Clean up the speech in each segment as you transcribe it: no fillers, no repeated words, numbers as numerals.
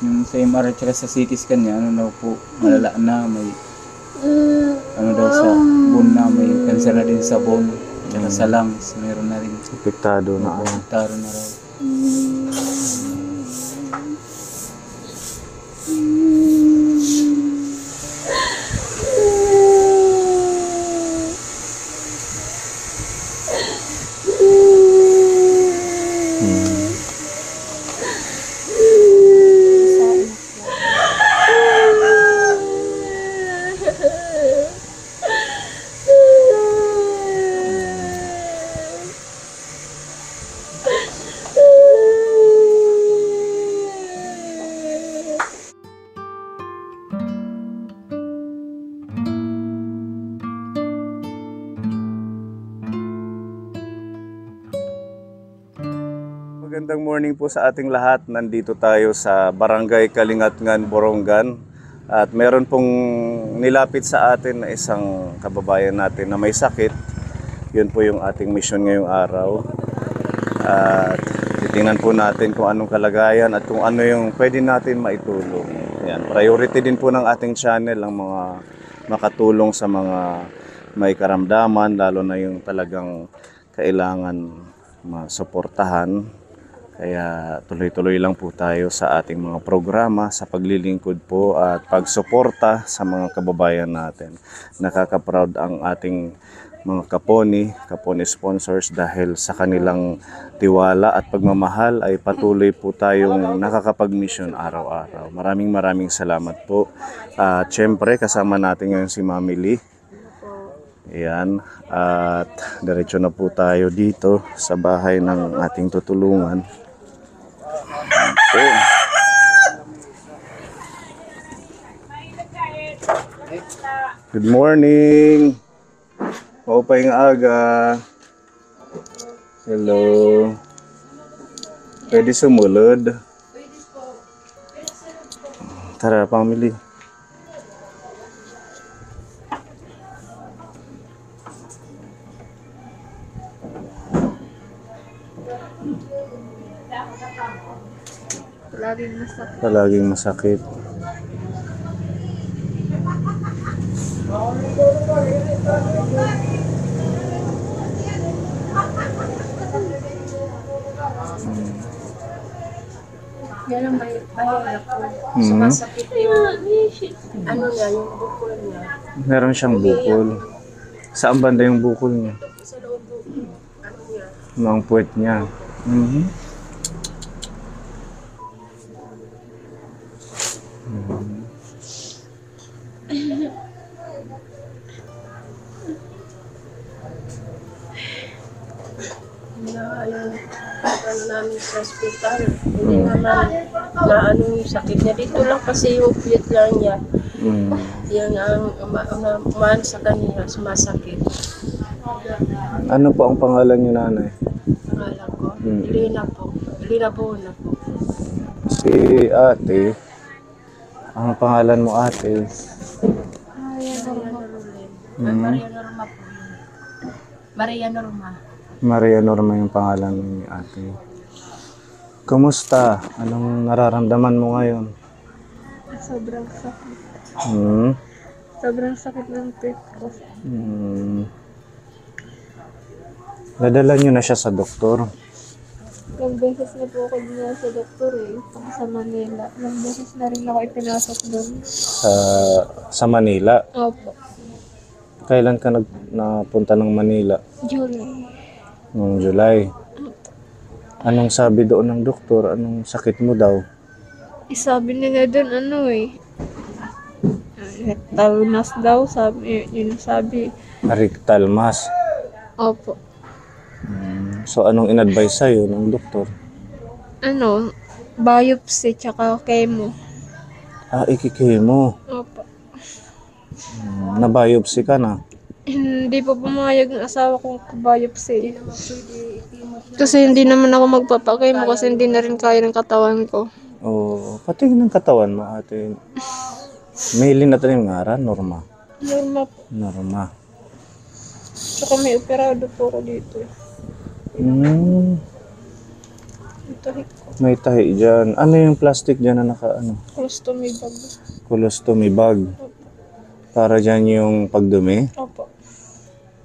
Yung sa MRI at sa CT scan niya, ano daw po, malala na, may ano daw sa bone na, may cancer na din sa bone. Tsaka sa lungs, meron na rin. Apektado na. Apektado na raw. Magandang morning po sa ating lahat. Nandito tayo sa Barangay Kalingatngan, Borongan. At meron pong nilapit sa atin na isang kababayan natin na may sakit. Yun po yung ating mission ngayong araw. At titingnan po natin kung anong kalagayan at kung ano yung pwede natin maitulong. Yan. Priority din po ng ating channel ang mga makatulong sa mga may karamdaman, lalo na yung talagang kailangan masuportahan. Kaya tuloy-tuloy lang po tayo sa ating mga programa, sa paglilingkod po at pagsuporta sa mga kababayan natin. Nakaka-proud ang ating mga kaponi sponsors dahil sa kanilang tiwala at pagmamahal ay patuloy po tayong nakakapag-mission araw-araw. Maraming salamat po. At syempre kasama natin ngayon si Mami Lee. Ayan. At diretso na po tayo dito sa bahay ng ating tutulungan. Okay. Good morning. Maupay ng aga. Hello. Pwede sumulod. Tara, family. Palaging masakit. Yan ang mahirap po. Sumasakit yung ano niya, yung bukol niya. Meron siyang bukol. Saan banda yung bukol niya? Sa loob po, ano niya. Ng puwet niya. Yung ano namin sa hospital. Hindi naman maano yung sakit niya. Dito lang kasi yung piyat lang niya. Yan ang umaan sa kanila, sumasakit. Ano po ang pangalan niyo, nanay? Pangalan ko, Elena po. Elena Bona po. Si ate. Ang pangalan mo, ate? Maria Norma po. Maria Norma. Maria Norma yung pangalan ni ate. Kumusta? Anong nararamdaman mo ngayon? Sobrang sakit. Sobrang sakit ng pit ko. Nadala niyo na siya sa doktor? Ilang beses na po ako dinala sa doktor sa Manila. Ilang beses na rin ako ipinasok doon. Sa Manila? Opo. Kailan ka napunta ng Manila? July. Noong July. Anong sabi doon ng doktor? Anong sakit mo daw? Sabi nila doon rectal mass daw, yun sabi. Rectal mass. Opo. So anong in-advise sa'yo ng doktor? Biopsy tsaka chemo. Ikikemo. Opo. Na-biopsy ka na? Hindi po pumayag ng asawa kong biopsy. Kasi hindi naman ako magpapakemo kasi hindi na rin kaya ng katawan ko. Pati ng katawan mo, ate. Mailin na tayo nga Norma. Norma po. Norma. Tsaka may operado po ako dito. Ito, May tahi dyan. Ano yung plastic dyan na naka ano? colostomy bag. Colostomy bag. Para dyan yung pagdumi. Opo.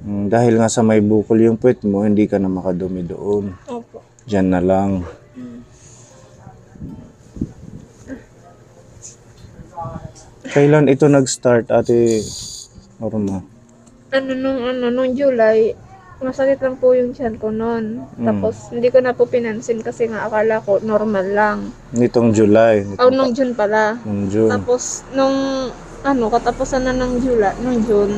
Dahil nga sa may bukol yung puwet mo, hindi ka na makadumi doon. Opo. Dyan na lang. Kailan ito nag-start, Ate Norma? Nung July, masakit lang po yung tiyan ko noon. Tapos, hindi ko na po pinansin kasi nga akala ko normal lang. Nitong July. Nung June pala. Nung June. Tapos, katapusan na ng July, nung June,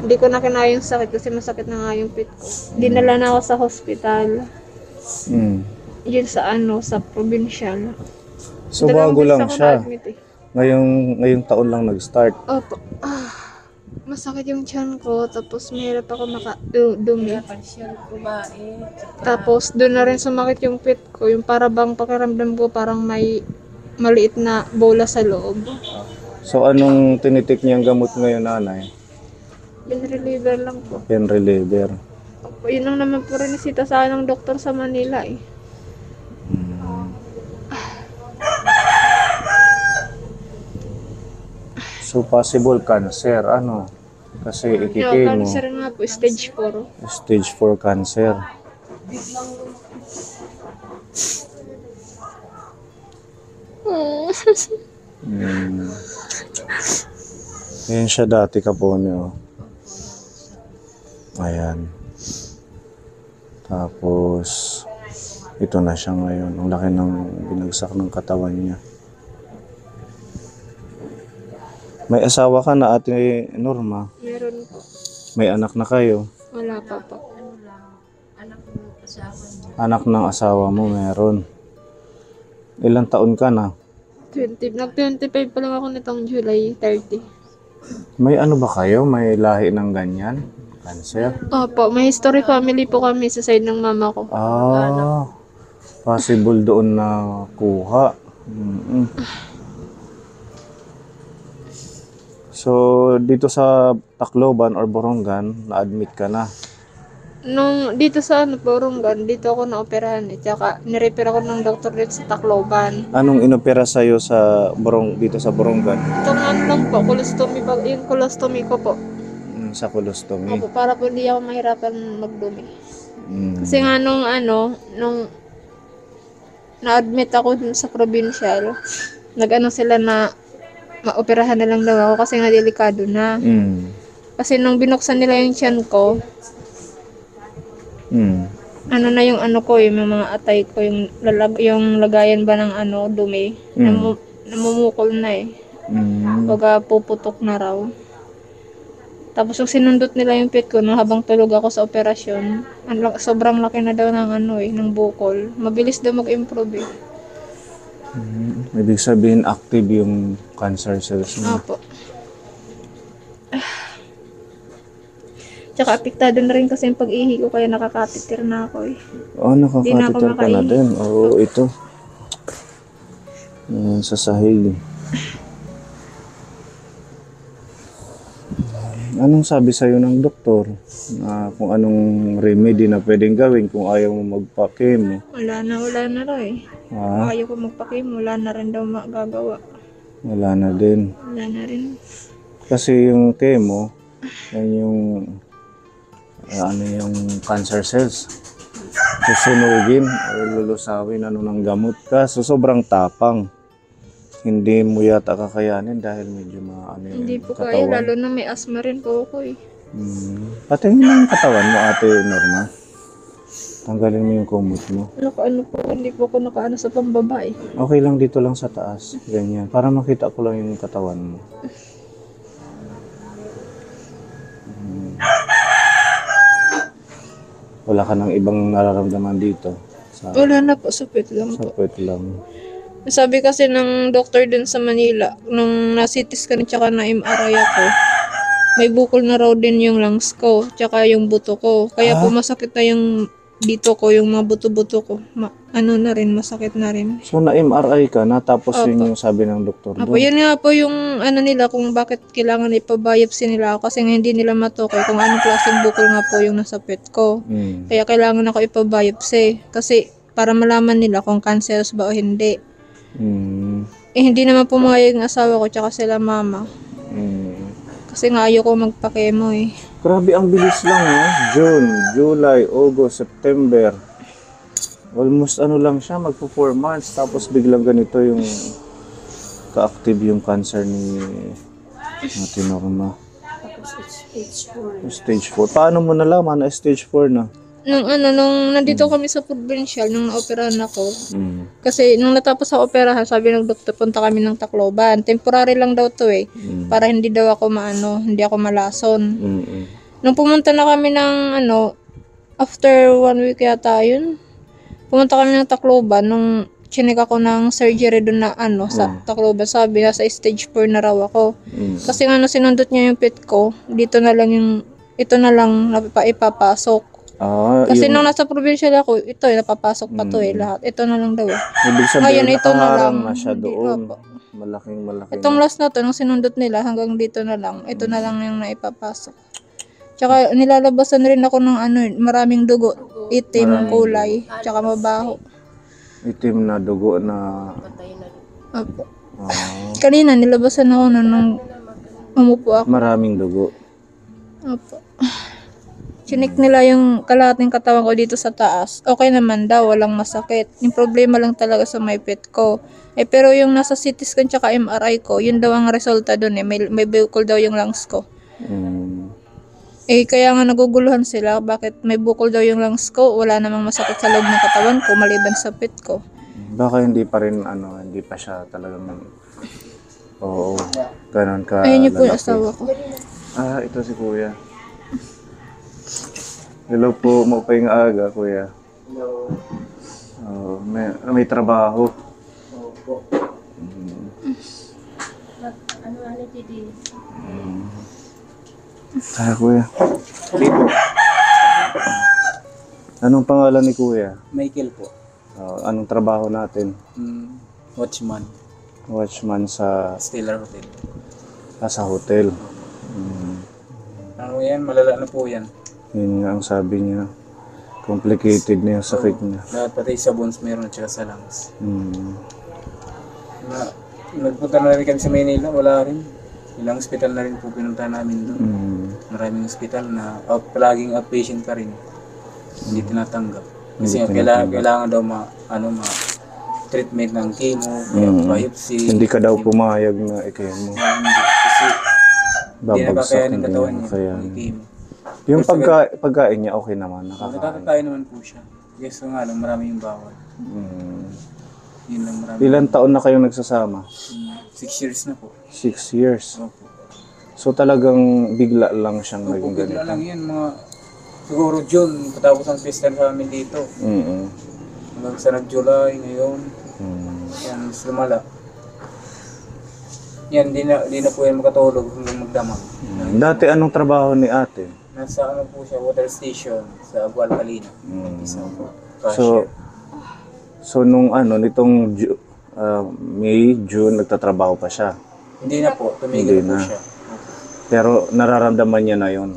hindi ko na kinaya yung sakit kasi masakit na nga yung pit ko. Dinala na ako sa hospital. Yun sa provincial. So, Dalawang bago beses lang ako siya. na-admit eh. Ngayong taon lang nag-start. Opo. Masakit yung tiyan ko, tapos mahirap ako dumi. Pansyon, kumain. Tapos doon na rin sumakit yung pit ko, yung para bang pakiramdam ko parang may maliit na bola sa loob. So, anong tinitik niyang gamot ngayon, nanay? Pain reliever lang po. Pain reliever. Opo, yun lang naman po rin isita sa akin ng doktor sa Manila eh. So, possible cancer, ano? Kasi Yung ikikimo, cancer nga po, stage 4. stage 4 cancer. Ayan siya dati, Kapone, oh. Ayan. Tapos, ito na siya ngayon. Ang laki ng binagsak ng katawan niya. May asawa ka na, Ate Norma. Meron po. May anak na kayo. Wala pa po. Anak ng asawa niya. Anak ng asawa mo meron. Ilang taon ka na? Nag-25 pa lang ako nitong July 30. May ano ba kayo? May lahi ng ganyan? Cancer? Opo, may history family po kami sa side ng mama ko. Ah, possible doon na kuha. So, dito sa Tacloban or Borongan, na-admit ka na. Nung dito sa Borongan, dito ako na-operahan eh. Tsaka nirepair ako ng doktor dito sa Tacloban. Anong inopera sa'yo sa dito sa Borongan? Itong ano lang po, colostomy, yung colostomy ko po. Sa colostomy. Opo, para po hindi ako mahirapan magdumi. Mm. Kasi nga nung na-admit ako dun sa provincial, nag-ano sila na maoperahan na lang daw ako kasi nga delikado na. Kasi nung binuksan nila yung tiyan ko, ano na yung ano ko, yung mga atay ko, yung lagayan ba ng dumi, namumukol na eh. Baga puputok na raw. Tapos yung sinundot nila yung pit ko nung habang tulog ako sa operasyon, sobrang laki na daw ng ng bukol. Mabilis daw mag-improve eh. Ibig sabihin active yung cancer cells mo. Opo. Tsaka apektado na rin kasi yung pag-ihi ko kaya nakakatitir na ako eh. Oh, Di na ako nakakatitir ka na makain. din. Oo, ito. Sa sahig. Anong sabi sa'yo ng doktor? Kung anong remedy na pwedeng gawin kung ayaw mo magpa-chemo? Wala na raw eh. Ha? Ayaw ko magpakim, wala na rin daw magagawa. Wala na din. Wala na rin. Kasi yung chemo, yan yung yung cancer cells. Susunugin o lulusawin ng gamot ka. So sobrang tapang. Hindi mo yata kakayanin dahil medyo Hindi yung po kaya, katawan. lalo na may asthma rin po ako eh. Patingin mo yung katawan mo, Ate Norma. Tanggalin mo yung kumot mo. Nakaano po, hindi po ako nakaano sa pambaba eh. Okay lang dito lang sa taas. Ganyan. Para makita ko lang yung katawan mo. Wala ka ng ibang nararamdaman dito. Wala na po, supit lang Sa po. puwet lang. Sabi kasi ng doctor dun sa Manila, nung na-CT scan tsaka na MRI ako, may bukol na raw din yung lungs ko, tsaka yung buto ko. Kaya po masakit na yung dito ko, yung mga buto-buto ko. Na rin, masakit na rin. So na-MRI ka na tapos Opo. yun yung sabi ng doktor Apo, doon. yun nga po yung nila kung bakit kailangan ipabiopsy nila ako kasi nga hindi nila matukoy kung anong klaseng bukol nga po yung nasa pet ko. Kaya kailangan ako ipabiopsy. Kasi para malaman nila kung cancerous ba o hindi. Mm. Eh, hindi naman pumayag ng asawa ko tsaka sila mama. Mm. Kasi nga ayoko magpa-chemo eh. Grabe, ang bilis lang, no? June, July, August, September. Almost ano lang siya, magpo 4 months. Tapos biglang ganito yung ka-active yung cancer ni Ate Norma. Stage 4. Paano mo nalaman na stage 4 na? Nung nandito kami sa provincial, nung naoperahan ako, Mm. kasi nung natapos sa operahan, sabi ng doktor, punta kami ng Tacloban. Temporary lang daw to eh. Para hindi daw ako hindi ako malason. Mm. Nung pumunta na kami ng after 1 week yata yun, pumunta kami ng Tacloban, nung chinek ako ng surgery doon na sa Tacloban, sabi na sa stage 4 na raw ako. Kasi sinundot niya yung pit ko, ito na lang ipapasok. Kasi nung nasa provincial ako, ito napapasok pa to lahat. Ito na lang daw eh. Ibig sabihin, Ngayon, ito na nakaharang lang. na siya Hindi, doon. opo. Malaking. Itong last na to, nung sinundot nila, hanggang dito na lang. Ito na lang yung naipapasok. Tsaka nilalabasan rin ako ng maraming dugo. Itim, kulay, tsaka mabaho. Itim na dugo na... Opo. Kanina, nilabasan ako nung umupo ako. Maraming dugo. Opo. Chinik nila yung kalahating katawan ko dito sa taas. Okay naman daw, walang masakit. Yung problema lang talaga sa may pit ko. Pero yung nasa CT scan tsaka MRI ko, yun daw ang resulta dun eh. May bukol daw yung lungs ko. Kaya nga naguguluhan sila, bakit may bukol daw yung lungs ko, wala namang masakit sa loob ng katawan ko, maliban sa pit ko. Baka hindi pa rin, hindi pa siya talagang... Oo, ganun ka. Ayun niyo po yung lalaki. asawa ko. Ito si Kuya. Hello po, maupay nga aga, Kuya. May trabaho. Tara, Kuya. Dito. Anong pangalan ni Kuya? Michael po. Anong trabaho natin? Watchman. Watchman sa Stellar Hotel. sa hotel. Ano yan? Malala na po yan. Yun nga ang sabi niya. Complicated na yung sakit niya. Lahat pati sa bones meron at saka sa lungs. Mm. Nagpunta na rin kami sa Manila, wala rin. Ilang hospital na rin po pinunta namin doon. Maraming hospital na palaging outpatient ka rin. Hindi tinatanggap. Kasi kailangan daw treatment ng chemo, biopsy. Hindi ka daw pumayag na i-chemo. Hindi. Kasi hindi Babagsak nakakayanin hindi katawan na niya. kaya. Yung chemo. Yung pagkain niya okay naman, nakakain. Nakakakain naman po siya. Yes, so nga lang, marami yung bawal. Yun lang marami. Ilan taon na kayong nagsasama? 6 years na po. 6 years. Opo. So talagang bigla lang siyang Opo, naging bigla ganito. lang yan. Siguro June, patapos ang pista namin dito. Hanggang sa nag-July ngayon. Yan, mas lumala. Yan, di na po yan makatulog hanggang magdamag. Dati anong trabaho ni ate? Nasa po siya, water station sa Agual Calina. Isa po. So nung nitong May, June, nagtatrabaho pa siya. Hindi na po, tumigil Hindi po na. siya. Pero nararamdaman niya na yon.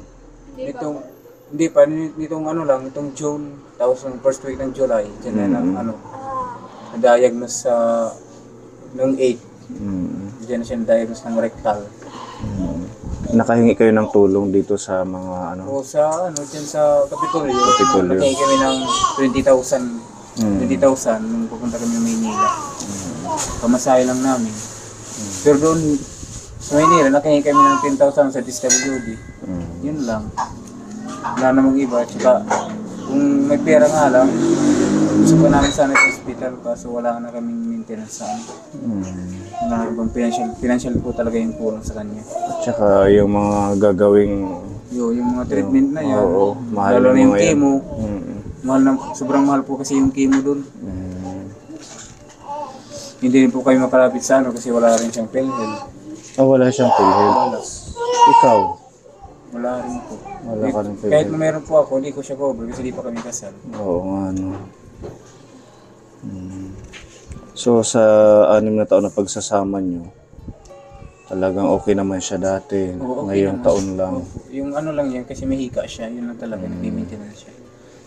Hindi pa, nitong June, tapos ng first week ng July, dyan na na-diagnose noong 8. Diyan na siya na-diagnose ng rectal. Nakahingi kayo ng tulong dito sa mga O dyan sa Kapitolyo. Nakahingi kami ng 20,000 nung pupunta kami ng Maynila. Pamasahe lang namin. Pero doon, sa Maynila, nakahingi kami ng 10,000 sa DSWD. Yun lang. Wala namang iba. Tsaka, kung may pera nga lang, gusto pa namin sana sa hospital kaso wala na kaming maintenance sa financial po talaga yung kulang sa kanya. Tsaka yung mga gagawing Yung mga treatment na yan. Oo, mahal Lalo na yung mga yan. chemo. Sobrang mahal po kasi yung chemo doon. Hindi rin po kayo makalapit sa kasi wala rin siyang PhilHealth. wala siyang PhilHealth. Ikaw? Wala rin po. Wala ka rin Kahit PhilHealth. na meron po ako, hindi ko siya cover kasi hindi pa kami kasal. Oo nga, no. So, sa 6 na taon na pagsasama nyo, talagang okay naman siya dati. Oo, okay Ngayong naman. taon lang. Yung lang yan, kasi may hika siya, yun lang talaga, nag-maintenance siya.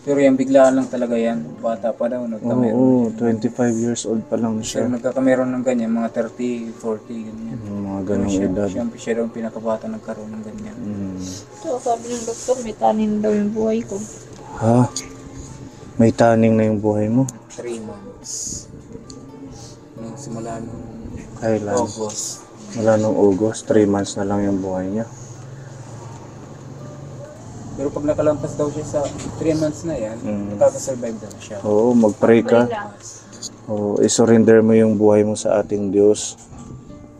Pero yan, biglaan lang talaga yan. Bata pa daw, Oo, 25 years old pa lang Siya siya. nagkakameron ng ganyan, mga 30, 40, ganyan. Mga ganong edad. Siya daw ang pinakabata nagkaroon ng ganyan. So, sabi ng doktor, may tanin daw yung buhay ko. Ha? May taning na yung buhay mo? 3 months. Nung simula nung Kailan? August. Mula nung August, 3 months na lang yung buhay niya. Pero pag nakalampas daw siya sa 3 months na yan, nakakasurvive daw siya. Oo, mag-pray ka. Oo, isurrender mo yung buhay mo sa ating Diyos.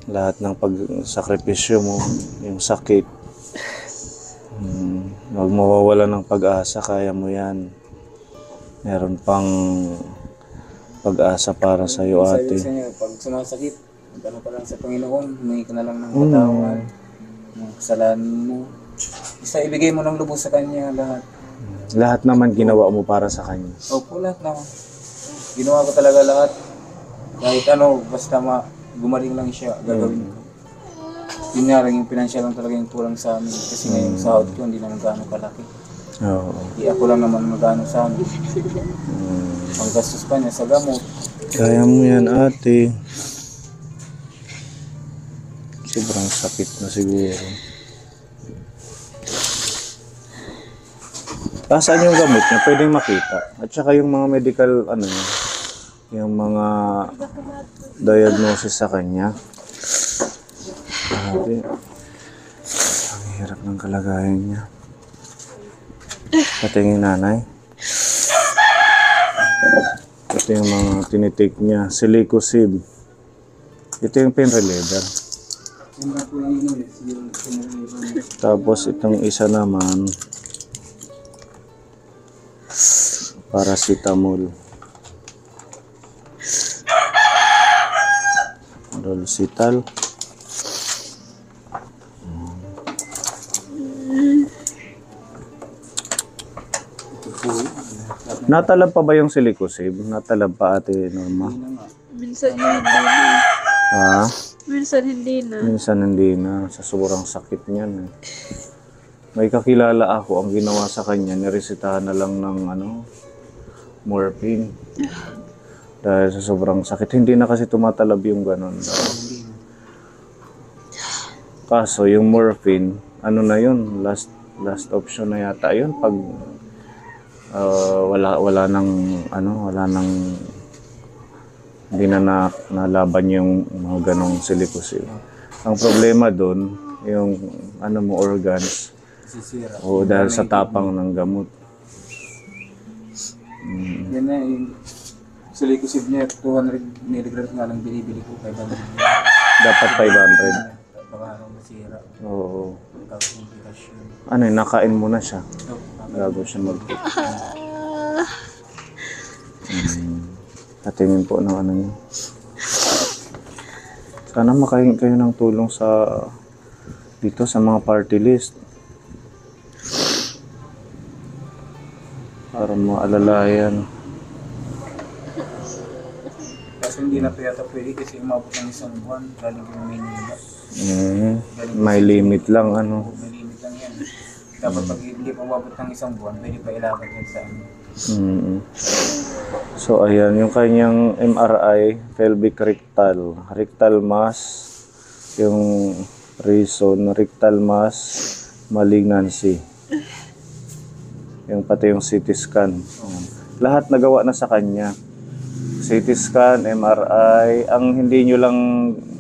Lahat ng pagsakripisyo mo, yung sakit. Huwag mawawala ng pag-asa, kaya mo yan. Meron pang pag-asa para sa iyo, Sabi ate. sa niya, pag sumasakit, ano ka lang sa Panginoon, humingi ka na lang ng katawan, ng kasalanan mo. Basta ibigay mo ng lubos sa Kanya lahat. Lahat naman ginawa mo para sa Kanya. Opo, lahat naman. Ginawa ko talaga lahat. Kahit ano, basta gumaling lang siya, gagawin ko. Yun nga lang, yung financial lang talaga yung kulang sa amin. Kasi nga yung sahod ko, hindi naman gaano kalaki. Oo. Di ako lang naman magano sa amin. Ang gastos pa niya sa gamot. Kaya mo yan, ate. Sobrang sakit na siguro. Saan yung gamot niya? Pwedeng makita. At saka yung mga medical, yung mga diagnosis sa kanya. Ate, ang hirap ng kalagayan niya. Patingin nanay. Ito yung mga tinitake niya. Silicosib. Ito yung pain reliever. Tapos itong isa naman, paracetamol. Dolcital. Natalab pa ba yung silicosib? Natalab pa, ate Norma? Minsan hindi na. Ha? Minsan hindi na. Minsan hindi na. Sa sobrang sakit niyan. May kakilala ako, ang ginawa sa kanya, niresetahan na lang ng morphine. Dahil sa sobrang sakit. Hindi na kasi tumatalab yung ganon. Kaso yung morphine, na yun? Last option na yata yun. Pag wala nang hindi na nalaban yung mga ganong silicosib. Ang problema doon, yung organs, Sisira. o dahil sa tapang ng gamot. Yan na yung silicosib niya, 200 mg nga lang binibili ko, 500 mg. Dapat 500. Baka masira. Oo. Komplikasyon. Nakain mo na siya. So, Bago siya mag-pick. Tatingin po ng niya. Sana makahingi kayo ng tulong dito sa mga party list. Para maalalayan. kasi hindi na ito yata pwede kasi umabot ng 1 buwan, galing yung Maynila. May limit lang, May limit lang yan. Dapat pag hindi pa umabot ng 1 buwan, pwede pa ilakad yan sa So ayan, yung kanyang MRI, pelvic rectal mass, yung reason, rectal mass, malignancy. Yung pati yung CT scan. Lahat nagawa na sa kanya. CT scan, MRI, ang hindi nyo lang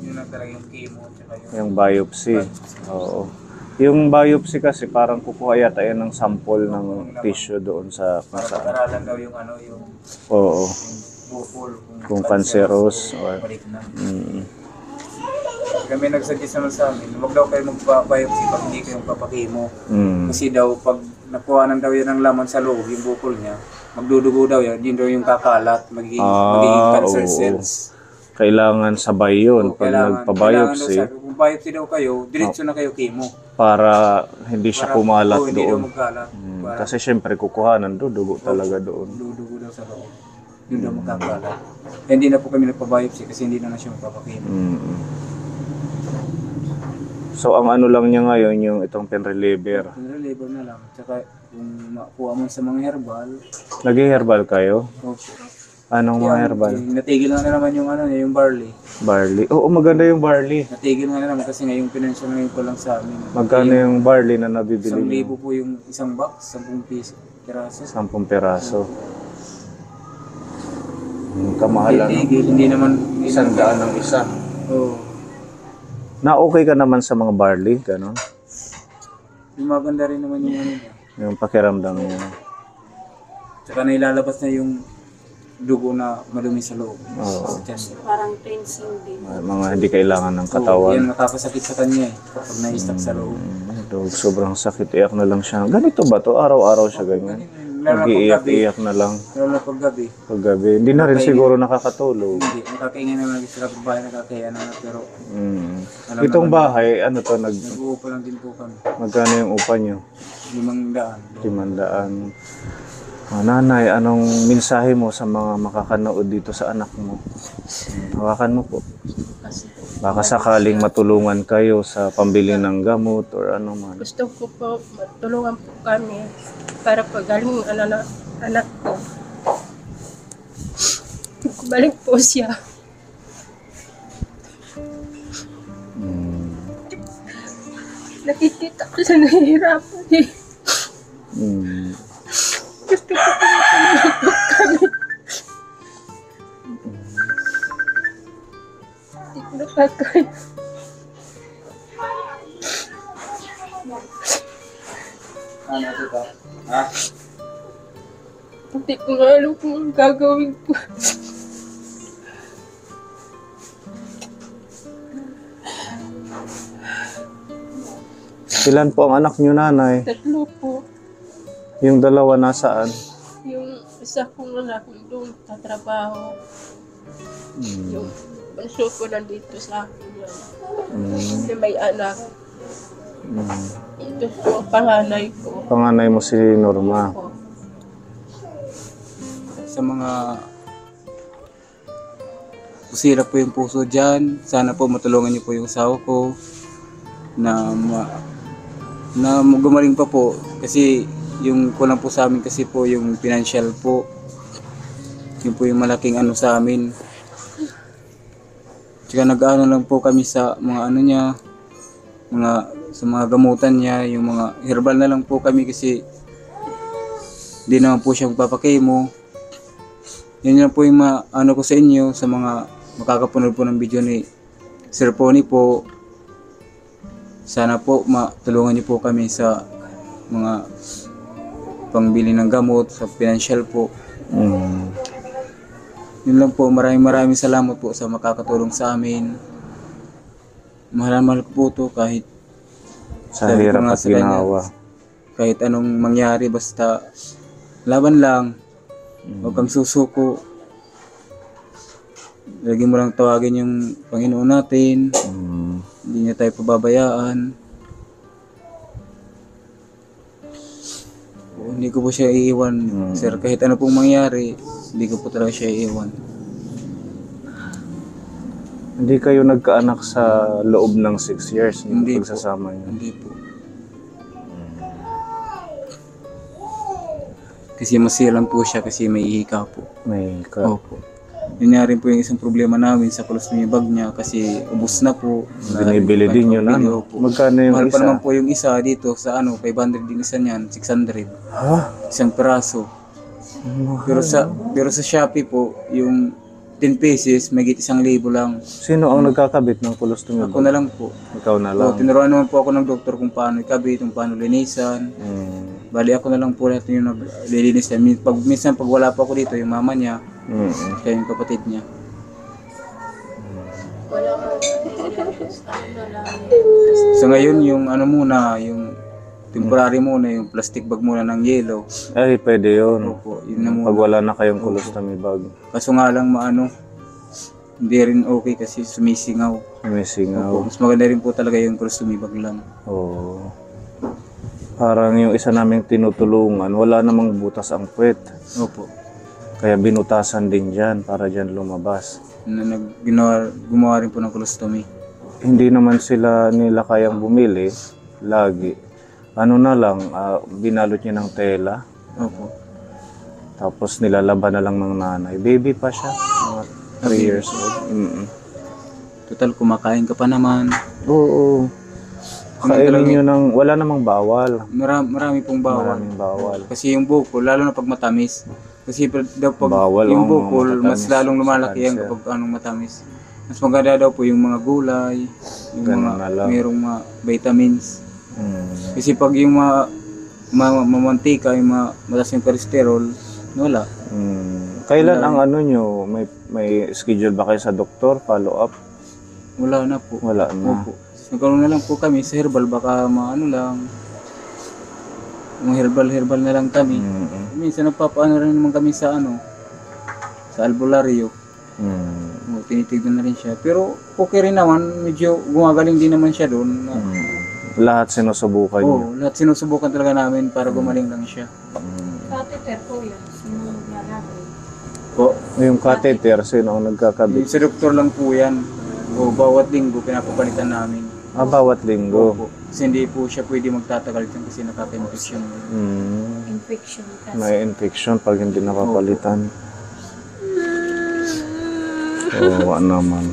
yun lang talaga yung chemo at yung biopsy. Oo. Yung biopsy kasi parang kukuha yata yan ng sample ng tissue doon sa kung para saan. pag-aralan daw yung yung Oo. bukol, Kung cancerous or balik na. Kami nagsuggest naman sa amin, huwag daw kayo magpa-biopsy pag hindi kayo papakimo. Kasi daw pag nakuhanan daw yan ng laman sa loob, yung bukol niya, magdudugo daw yan, yun daw yung kakalat, magiging cancer cells. Kailangan sabay yun pag nagpa-biopsy Kung biopsy daw kayo, diretso na kayo chemo. para hindi siya kumalat Hindi daw doon. magkalat. Kasi syempre kukuhanan dugo talaga doon. Dudugo daw sa loob. Yun daw magkakalat. Hindi na po kami nagpa-biopsy kasi hindi na siya magpapakimo. So ang ano lang niya ngayon yung itong pain reliever. Reliever na lang. Tsaka Kung makuha mo sa mga herbal, Nag-herbal kayo? opo. Anong mga herbal? Natigil nga na naman yung ano, yung barley. Barley. Oo, maganda yung barley. Natigil nga na naman kasi ngayong financial ngayon ko lang sa amin. Magkano yung barley na nabibili 1,000 niyo? po yung isang box, 10 piso, piraso. 10 peraso. Kamahalan. Natigil, hindi naman. 100 ang isa. Oo. Na okay ka naman sa mga barley, gano'n? Yung maganda rin naman yung ano niya. Yung pakiramdam niya. Tsaka nailalabas na yung dugo na madumi sa loob. Oo. Sa tiyan. Parang cleansing din. Mga hindi kailangan ng Yan, katawan. nakakasakit sa kanya eh. Pag na-stuck sa loob. Sobrang sakit, iyak na lang siya. Ganito ba to? Araw-araw siya ganyan? Lalo na paggabi. Nag-iiyak-iyak na lang Lalo na paggabi. paggabi. Hindi na rin siguro nakakatulog. Hindi, nakakaingay naman lagi sila bahay, nakakaya naman. Pero alam Itong naman, bahay, ano to, nag-uupa lang din po kami. magkano yung upa nyo? 500. 500. Nanay, anong mensahe mo sa mga makakanood dito sa anak mo? Hawakan mo po. Kasi Baka sakaling matulungan kayo sa pambili ng gamot or ano man. gusto ko po matulungan po kami para pagaling yung anak ko. Balik po siya. Nakikita ko siya nahihirapan eh. Gusto ko po matulungan po kami. Hindi ko nakakaya. Ano ito? Ha? Hindi ko nga alam kung ang gagawin ko. Ilan po ang anak nyo, nanay? 3 po. Yung dalawa nasaan? Yung isa kong lalaki doon tatrabaho. Yung bunso ko nandito sa akin yan. Hindi may anak. Ito po ang panganay ko. Panganay mo si Norma. Ako. Sa mga pusira po yung puso dyan, sana po matulungan niyo po yung asawa ko na gumaling pa po kasi yung kulang po sa amin kasi po yung financial po, yun po yung malaking ano sa amin. Tsaka nag-ano lang po kami sa mga ano niya, sa mga gamutan niya, yung mga herbal na lang po kami kasi di naman po siya magpapakemo. Yan lang po yung ano ko sa inyo, sa mga makakapunod po ng video ni Sir Pony po. Sana po matulungan niyo po kami sa mga pangbili ng gamot, sa financial po. Yun lang po, maraming salamat po sa makakatulong sa amin. Mahal na mahal ko po to kahit Sa sabi ko hirap nga at sa kanya, ginawa. kahit anong mangyari basta laban lang. Huwag kang susuko. Lagi mo lang tawagin yung Panginoon natin. Hindi niya tayo pababayaan. Hindi ko po siya iiwan. Sir, kahit ano pong mangyari, hindi ko po talaga siya iiwan. Hindi kayo nagkaanak sa loob ng 6 years ng Hindi po. pagsasama niyo? Hindi po. Kasi masilang po siya kasi may ihika po. May Opo. Yun nga rin po yung isang problema namin sa colostomy bag niya kasi ubos na po. binibili din yun, ano? Opo. Magkano yung Mahal pa isa? naman po yung isa dito sa 500 din isa niyan, 600. Ha? Isang peraso. Pero sa Shopee po, yung 10 pieces, may 1,000 lang. Sino ang nagkakabit ng colostomy Ako bag? na lang po. Ikaw na O, lang. tinuruan naman po ako ng doktor kung paano ikabit, kung paano linisan. Bali ako na lang po lahat yung naglilinis niya. Minsan pag wala po ako dito, yung mama niya, kaya yung kapatid niya. Wala ko ano lang. So ngayon yung yung temporary muna, yung plastic bag muna ng yellow. Ay, pwede yun. Opo, yun na muna. Pag wala na kayong colostomy bag. Kaso nga lang hindi rin okay kasi sumisingaw. May Opo, singaw. mas maganda rin po talaga yung colostomy bag lang. Oo. Parang yung isa naming tinutulungan, wala namang butas ang puwet. Opo. Kaya binutasan din dyan para dyan lumabas. Gumawa rin po ng colostomy. Hindi naman nila kayang bumili lagi. ano na lang, binalot niya ng tela. Opo. Tapos nilalaban na lang ng nanay. Baby pa siya, mga 3 years old. Total, kumakain ka pa naman. Oo. Kainin nyo ng, wala namang bawal. Marami pong bawal. Maraming bawal. Kasi yung bukol, lalo na pag matamis. Kasi daw pag Bawal yung ang bukol, mas matatamis lalong lumalaki sa yan cancer. kapag anong matamis. Mas maganda daw po yung mga gulay, yung Ganun mga na lang. mayroong mga vitamins. Mm. Kasi pag yung mamantika, yung mataas yung cholesterol, wala. Kailan ang ano nyo? May schedule ba kayo sa doktor? Follow up? Wala na po. Wala na. Opo. Nagkaroon na lang po kami sa herbal, baka maano lang. Yung herbal na lang kami. Minsan nagpapaano rin naman kami sa sa albularyo. Tinitignan na rin siya. Pero okay rin naman, medyo gumagaling din naman siya doon. Lahat sinusubukan nyo? Oo, lahat sinusubukan talaga namin para gumaling lang siya. Catheter po yan. Yung lalaki. Po, Yung catheter, sino ang nagkakabit? sa doktor lang po yan. O, bawat linggo pinapapalitan namin. Bawat linggo. Opo. Kasi hindi po siya pwede magtatagal dyan kasi nakaka-infection. Infection kasi. May infection pag hindi napapalitan. Oo, naman.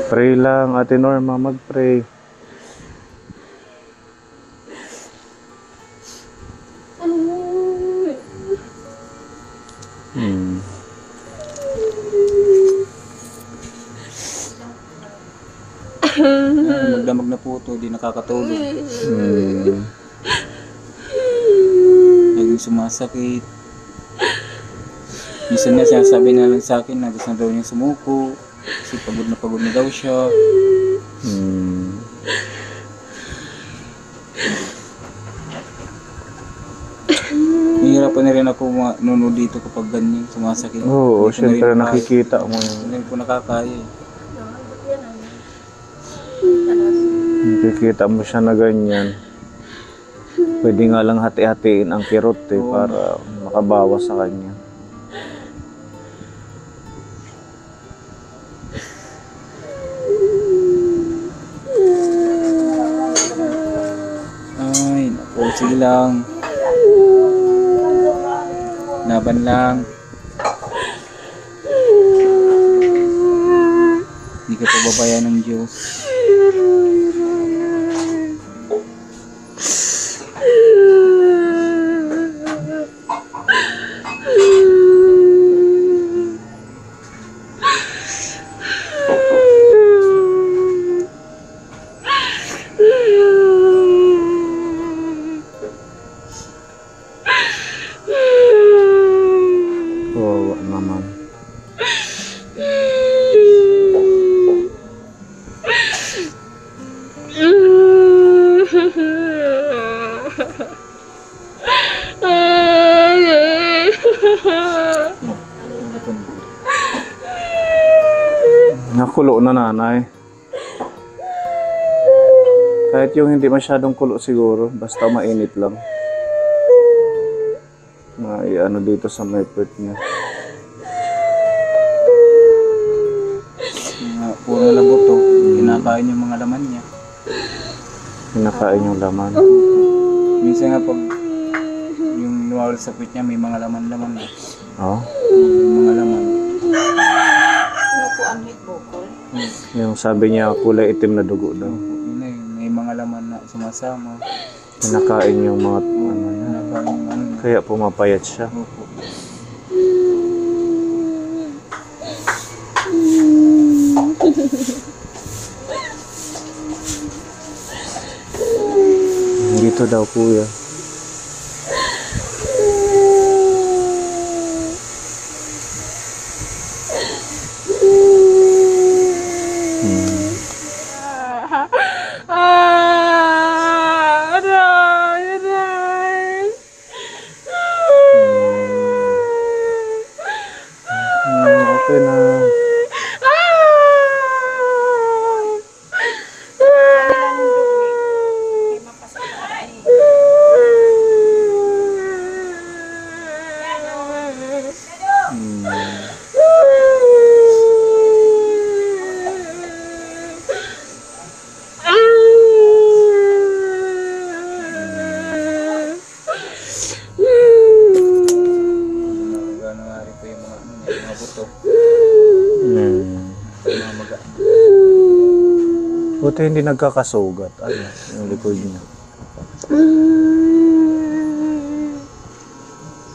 Pray lang, Ate Norma, mag-pray. Magdamag na po ito, di nakakatulog. Laging sumasakit. Minsan nga sinasabi na lang sa akin na gusto na daw niya sumuko. Kasi pagod na daw siya. Nahihirapan na rin ako nanonood dito kapag ganyan sumasakit. Oo, Hindi ko na rin syempre makaya. nakikita mo. Hindi rin po nakakaya eh. Nakikita mo siya na ganyan. Pwede nga lang hati-hatiin ang kirot para makabawas sa kanya. Ay, naku, sige lang. Laban lang. Hindi ka pababayaan ng Diyos. Oo, naman. Nakulo na nanay. Kahit yung hindi masyadong kulo siguro, basta mainit lang. Ano dito sa may puwet niya. Puro labot to. Kinakain yung mga laman niya. Kinakain yung laman. Minsan nga pag yung nawawala sa puwet niya, may mga laman-laman na. Oh, Yung mga laman. Ano po ang hit vocal? yung sabi niya kulay itim na dugo daw. Yun na yun, may mga laman na sumasama. Kinakain yung mga ano niya. Kinakain yung ano. Kaya pumapayat siya. Opo. Dito daw kuya. Buti hindi nagkakasugat. Ano, yung likod niya.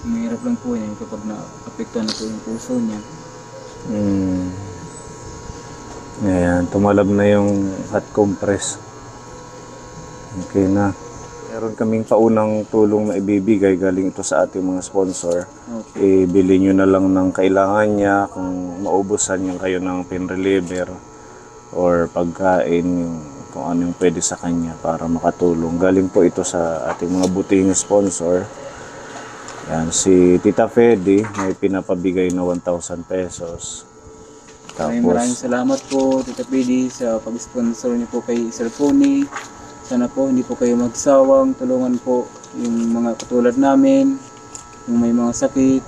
Mahirap lang po yan kapag na-apektuhan na po yung puso niya. Ayan, tumalab na yung hot compress. Okay na. Meron kaming paunang tulong na ibibigay galing ito sa ating mga sponsor. Okay. Ibili nyo na lang ng kailangan niya kung maubusan yung kayo ng pain reliever or pagkain, kung ano yung pwede sa kanya para makatulong. Galing po ito sa ating mga buting sponsor. Yan, si Tita Fedy may pinapabigay na 1,000 pesos. Maraming salamat po, Tita Fedy, sa pag-sponsor niyo po kay Sir Pony. Sana po hindi po kayo magsawang tulungan po yung mga katulad namin, yung may mga sakit.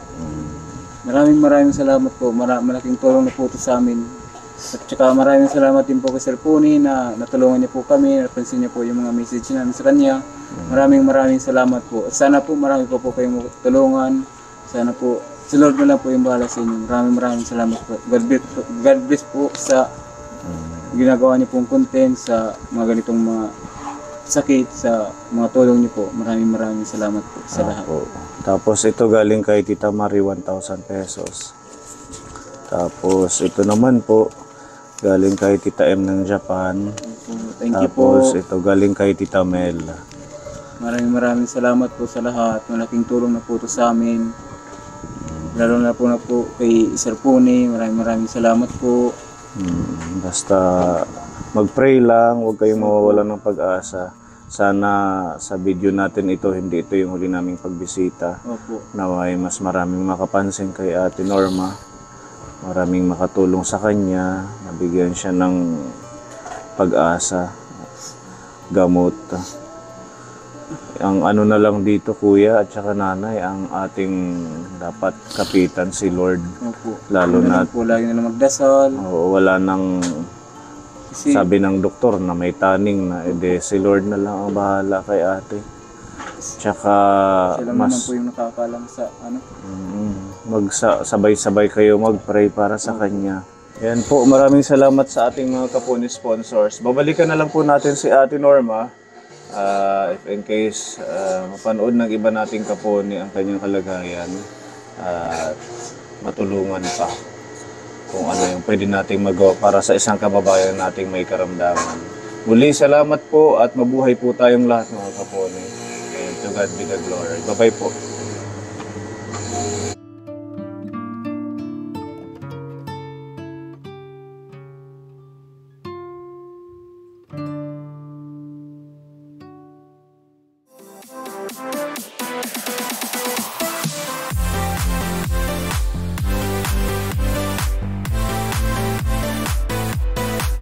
Maraming salamat po. Malaking tulong na po ito sa amin. At saka maraming salamat din po kay Sir Pony na natulungan niya po kami, napansin niya po yung mga message namin sa kanya. Maraming salamat po. At sana po marami po kayong tulungan. Sana po si Lord na lang po yung bahala sa inyo. Maraming salamat po. God bless po sa ginagawa niyo pong content sa mga ganitong mga sakit, sa mga tulong niyo po. Maraming salamat po sa lahat. Tapos ito galing kay Tita Marie 1,000 pesos. Tapos ito naman po galing kay Tita M ng Japan. Thank you po. Tapos ito galing kay Tita Mel. Maraming salamat po sa lahat. Malaking tulong na po ito sa amin. Lalo na po kay Sir Pony. Maraming salamat po. Basta mag-pray lang, huwag kayong mawawalan ng pag-asa. Sana sa video natin ito, hindi ito yung huli naming pagbisita. Opo. Naway mas maraming makapansin kay Ate Norma. Maraming makatulong sa kanya. Nabigyan siya ng pag-asa. Gamot. Ang ano na lang dito, kuya at saka nanay, ang ating dapat kapitan si Lord. Opo. Lalo na po lagi na lang magdasal. wala nang Kasi sabi ng doktor na may taning na, edi si Lord na lang ang bahala kay ate. Tsaka sila naman po yung nakakalam sa ano. Magsabay-sabay kayo mag-pray para sa kanya. Yan po, maraming salamat sa ating mga Kapuni sponsors. Babalikan na lang po natin si Ate Norma. If in case mapanood ng iba nating Kapuni ang kanyang kalagayan at matulungan pa kung ano yung pwede nating magawa para sa isang kababayan nating may karamdaman. Muli, salamat po at mabuhay po tayong lahat mga Kapuni. And to God be the glory. Bye-bye po.